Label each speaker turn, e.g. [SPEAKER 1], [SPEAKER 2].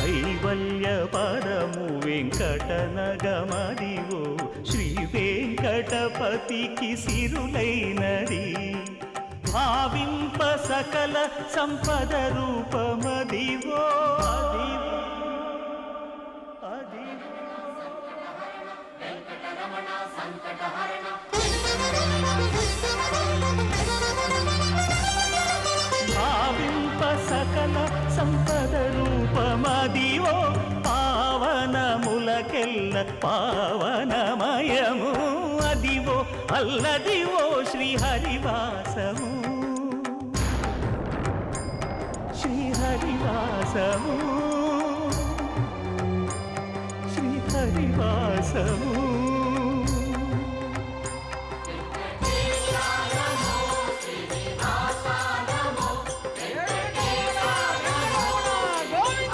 [SPEAKER 1] కైవల్య పరము వెంకటనగమదివో శ్రీ వెంకటపతికి సిరులైనది భావింప సకల సంపద రూపమదివో భావింప సకల సంపద రూపమదివో పావనములకెల్ల పావనమయము అదివో అల్లదివో శ్రీహరివాసము శ్రీహరివాసము శ్రీహరివాసము